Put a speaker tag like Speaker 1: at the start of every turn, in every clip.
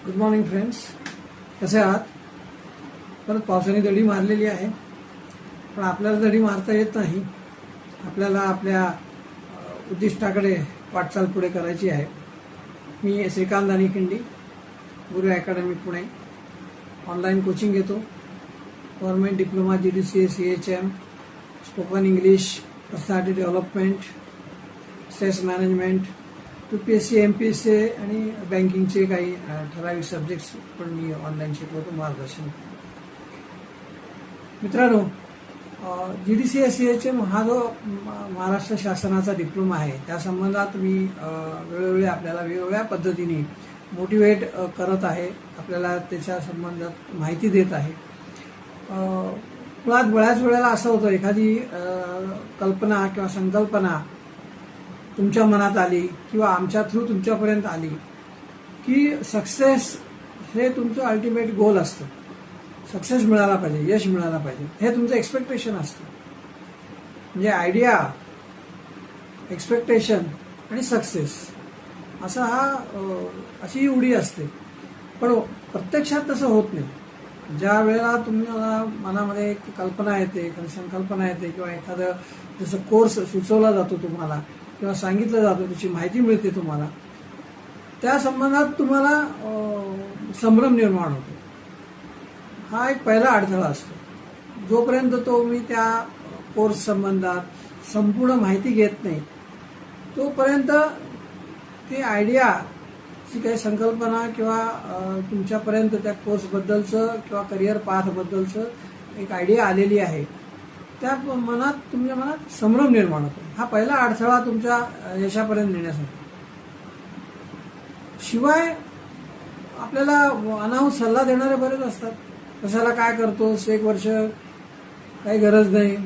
Speaker 1: Good morning friends, कसे आहात? परत पावसाने दडी मारलेली आहे, पण आपल्याला दडी मारता येत नाही. आपल्याला आपल्या उद्दिष्टाकडे वाटचाल पुढे करायची आहे. मी श्रीकांत दानिखिंडी, गुरु अकॅडमी पुणे, ऑनलाईन कोचिंग घेतो. Government diploma, GDCA, CHM, spoken English, personality development, stress management, UPSC, MPSC आणि बँकिंगचे काही ठराविक सब्जेक्ट्स पण मी ऑनलाईन शिकवतो, मार्गदर्शन. मित्रांनो, GDCA, CHM हा जो महाराष्ट्र शासनाचा डिप्लोमा आहे, त्या संबंधात मी वेळोवेळी आपल्याला वेगवेगळ्या पद्धतीने मोटिवेट करत आहे, आपल्याला त्याच्या संबंधात माहिती देत आहे. मुळात बऱ्याच वेळेला असं होतं, एखादी कल्पना किंवा संकल्पना तुमच्या मनात आली किंवा आमच्या थ्रू तुमच्यापर्यंत आली की सक्सेस हे तुमचं अल्टिमेट गोल असतं. सक्सेस मिळाला पाहिजे, यश मिळायला पाहिजे, हे तुमचं एक्सपेक्टेशन असतं. म्हणजे आयडिया, एक्सपेक्टेशन आणि सक्सेस अशी उडी असते. पण प्रत्यक्षात तसं होत नाही. ज्या वेळेला तुम्हाला मनामध्ये एक कल्पना येते, एखादी संकल्पना येते किंवा एखादं जसं कोर्स सुचवला जातो तुम्हाला किंवा सांगितलं जातं, त्याची माहिती मिळते तुम्हाला, त्या संबंधात तुम्हाला संभ्रम निर्माण होतो. हा एक पहिला अडथळा असतो. जोपर्यंत तुम्ही त्या कोर्स संबंधात संपूर्ण माहिती घेत नाही, तोपर्यंत ती आयडिया, जी काही संकल्पना किंवा तुमच्यापर्यंत त्या कोर्सबद्दलचं किंवा करिअर पाथबद्दलचं एक आयडिया आलेली आहे, त्या तुमच्या मनात संभ्रम निर्माण होतो. हा पहिला अडथळा तुमच्या यशापर्यंत नेण्यासाठी. शिवाय आपल्याला अनाहूत सल्ला देणारे बरेच असतात. कशाला काय करतोस, 1 वर्ष काही गरज नाही,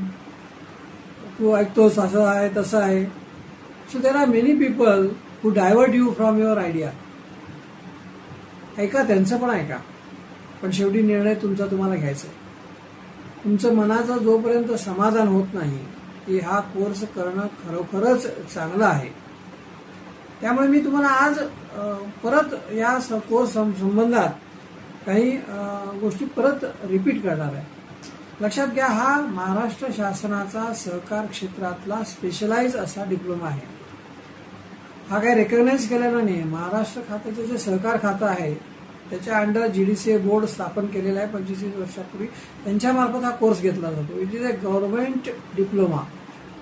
Speaker 1: तू ऐकतोस, असं आहे तसं आहे. So there are many people who divert you from your idea. ऐका, त्यांचं पण ऐका, पण शेवटी निर्णय तुमचा तुम्हाला घ्यायचा आहे. तुमचं मनाचं जोपर्यंत समाधान होत नाही की हा कोर्स करणं खरोखरच चांगलं आहे, त्यामुळे मी तुम्हाला आज परत या कोर्स संबंधात काही गोष्टी परत रिपीट करणार आहे. लक्षात घ्या, हा महाराष्ट्र शासनाचा सहकार क्षेत्रातला स्पेशलाइज असा डिप्लोमा आहे. हा काही रेकग्नाइज केलेला नाही. महाराष्ट्र खात्याचं जे सहकार खातं आहे, त्याच्या अंडर GDCA बोर्ड स्थापन केलेलं आहे 25 वर्षापूर्वी. त्यांच्यामार्फत हा कोर्स घेतला जातो. It is a government diploma,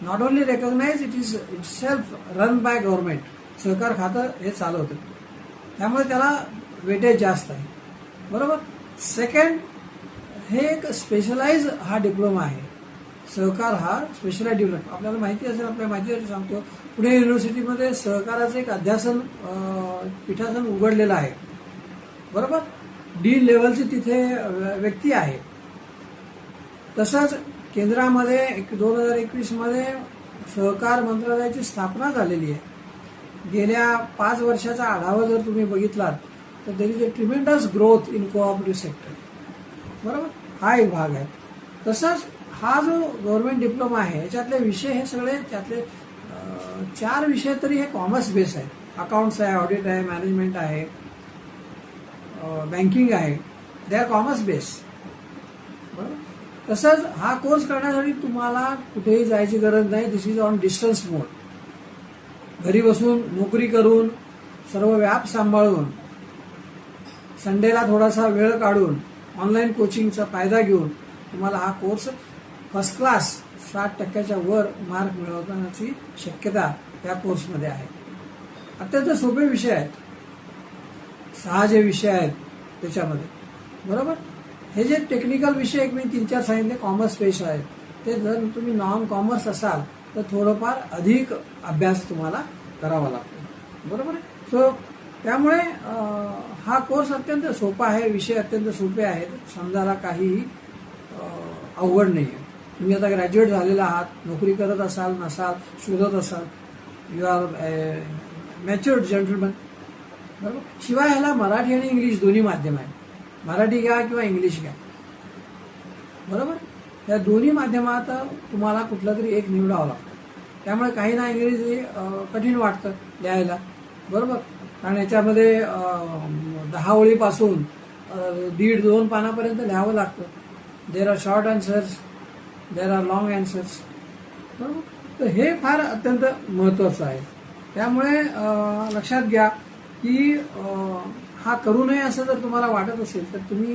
Speaker 1: not only recognise, it is itself run by government. सहकार खातं हे चालवतं, त्यामुळे त्याला वेटेज जास्त आहे. बरोबर. सेकंड, हे एक स्पेशलाइज हा डिप्लोमा आहे. सहकार हा स्पेशलाइज डिप्लोमा आपल्याला माहिती असेल, आपल्या माहितीसाठी सांगतो. पुणे युनिव्हर्सिटीमध्ये सहकाराचं एक अध्यासन पीठासन उघडलेलं आहे. बरोबर. D लेवलची तिथे व्यक्ती आहे. तसंच केंद्रामध्ये 2021 मध्ये सहकार मंत्रालयाची स्थापना झालेली आहे. गेल्या 5 वर्षाचा आढावा जर तुम्ही बघितलात तर there is a tremendous growth in cooperative sector. बरोबर. हा एक भाग आहे. तसंच हा जो गव्हर्नमेंट डिप्लोमा आहे, याच्यातले विषय हे सगळे, त्यातले 4 विषय तरी हे कॉमर्स बेस आहे. अकाउंट्स आहे, ऑडिट आहे, मॅनेजमेंट आहे, बँकिंग आहे. They are commerce base. बरोबर. तसंच हा कोर्स करण्यासाठी तुम्हाला कुठेही जायची गरज नाही. दिस इज ऑन डिस्टन्स मोड. घरी बसून, नोकरी करून, सर्व व्याप सांभाळून, संडेला थोडासा वेळ काढून, ऑनलाईन कोचिंगचा फायदा घेऊन तुम्हाला हा कोर्स फर्स्ट क्लास 60% वर मार्क मिळवण्याची शक्यता या कोर्समध्ये आहे. अत्यंत सोपे विषय आहेत. 6 जे विषय आहेत त्याच्यामध्ये. बरोबर. हे जे टेक्निकल विषय मी 3-4 सांगितले कॉमर्स बेस आहेत, ते जर तुम्ही नॉन कॉमर्स असाल तर थोडंफार अधिक अभ्यास तुम्हाला करावा लागतो. बरोबर आहे. सो त्यामुळे हा कोर्स अत्यंत सोपा आहे. विषय अत्यंत सोपे आहेत. समजायला काहीही अवघड नाही आहे. तुम्ही आता ग्रॅज्युएट झालेला आहात, नोकरी करत असाल, नसाल, शोधत असाल, यू आर मॅच्युअर्ड जेंटलमन. बरोबर. शिवाय ह्याला मराठी आणि इंग्लिश दोन्ही माध्यम आहे. मराठी घ्या किंवा इंग्लिश घ्या. बरोबर. या दोन्ही माध्यमात तुम्हाला कुठलं तरी एक निवडावं लागतं. त्यामुळे काही ना इंग्रजी कठीण वाटतं लिहायला. बरोबर. कारण याच्यामध्ये 10 ओळीपासून 1.5-2 पानापर्यंत लिहावं लागतं. There are short answers, there are long answers. तर हे फार अत्यंत महत्त्वाचं आहे. त्यामुळे लक्षात घ्या की हा करू नये असं जर तुम्हाला वाटत असेल तर तुम्ही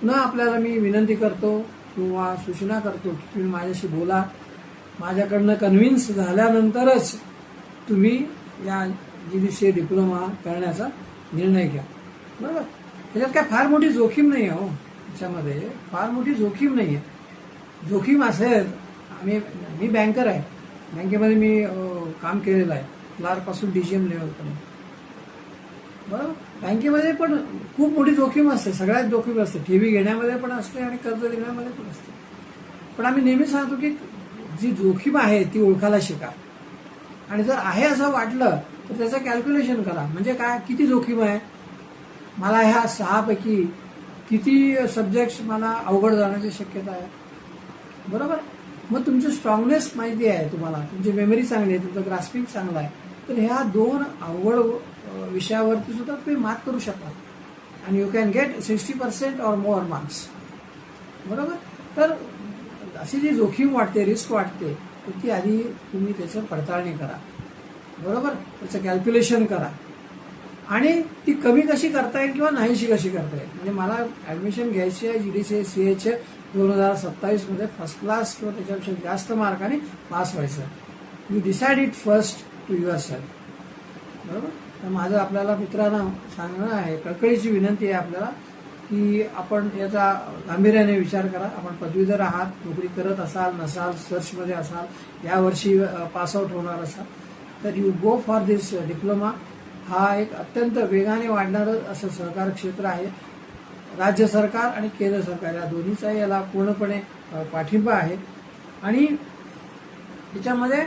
Speaker 1: पुन्हा आपल्याला मी विनंती करतो किंवा सूचना करतो की तुम्ही माझ्याशी बोला. माझ्याकडनं कन्व्हिन्स झाल्यानंतरच तुम्ही या GDCA डिप्लोमा करण्याचा निर्णय घ्या. बरोबर. त्याच्यात काय फार मोठी जोखीम नाही आहे. हो, त्याच्यामध्ये फार मोठी जोखीम नाही आहे. जोखीम असेल, मी बँकर आहे, बँकेमध्ये मी काम केलेलं आहे, क्लार्कपासून DGM लेवलपर्यंत. बरोबर. बँकेमध्ये पण खूप मोठी जोखीम असते, सगळ्यात जोखीम असते. ठेवी घेण्यामध्ये पण असते आणि कर्ज देण्यामध्ये पण असते. पण आम्ही नेहमी सांगतो की जी जोखीम आहे ती ओळखायला शिका. आणि जर आहे असं वाटलं तर त्याचं कॅल्क्युलेशन करा. म्हणजे काय, किती जोखीम आहे, मला ह्या 6 पैकी किती सब्जेक्ट्स मला अवघड जाण्याची शक्यता आहे. बरोबर. मग तुमची स्ट्रॉंगनेस माहिती आहे तुम्हाला, तुमची मेमरी चांगली आहे, तुमचं ग्रास्पिंग चांगलं आहे, तर ह्या 2 अवघड विषयावरती सुद्धा तुम्ही मात करू शकता. आणि you can get 60% or more marks. बरोबर. तर अशी जी जोखीम वाटते, रिस्क वाटते, तर ती आधी तुम्ही त्याचं पडताळणी करा. बरोबर. त्याचं कॅल्क्युलेशन करा आणि ती कमी कशी करता येईल किंवा नाहीशी कशी करता येईल. म्हणजे मला ॲडमिशन घ्यायची आहे GDCA CA 2027 मध्ये फर्स्ट क्लास किंवा त्याच्यापेक्षा जास्त मार्काने पास व्हायचं. You decide it first to yourself. बरोबर. तर माझं आपल्याला मित्रांना सांगणं आहे, कळकळीची विनंती आहे आपल्याला की आपण याचा गांभीर्याने विचार करा. आपण पदवीधर आहात, नोकरी करत असाल नसाल, सर्चमध्ये असाल, यावर्षी पासआउट होणार असाल, तर you go for this diploma. हा एक अत्यंत वेगाने वाढणारं असं सहकार क्षेत्र आहे. राज्य सरकार आणि केंद्र सरकार या दोन्हीचा याला पूर्णपणे पाठिंबा आहे. आणि त्याच्यामध्ये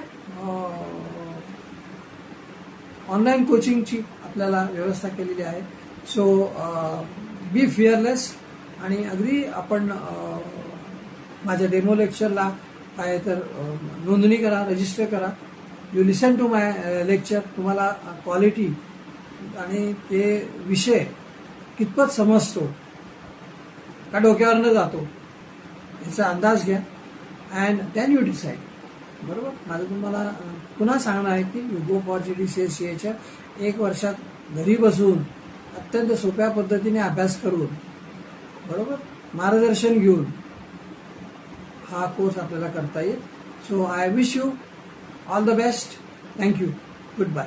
Speaker 1: ऑनलाईन कोचिंगची आपल्याला व्यवस्था केलेली आहे. सो बी फिअरलेस. आणि अगदी आपण माझ्या डेमो लेक्चरला काय तर नोंदणी करा, रजिस्टर करा. You listen to my lecture. तुम्हाला क्वालिटी आणि ते विषय कितपत समजतो का डोक्यावरनं जातो याचा अंदाज घ्या. And then you decide. बरोबर. माझं तुम्हाला पुन्हा सांगणं आहे की you go for GDCA CA 1 वर्षात घरी बसून अत्यंत सोप्या पद्धतीने अभ्यास करून, बरोबर, मार्गदर्शन घेऊन हा कोर्स आपल्याला करता येईल. So I wish you all the best. Thank you. Good bye.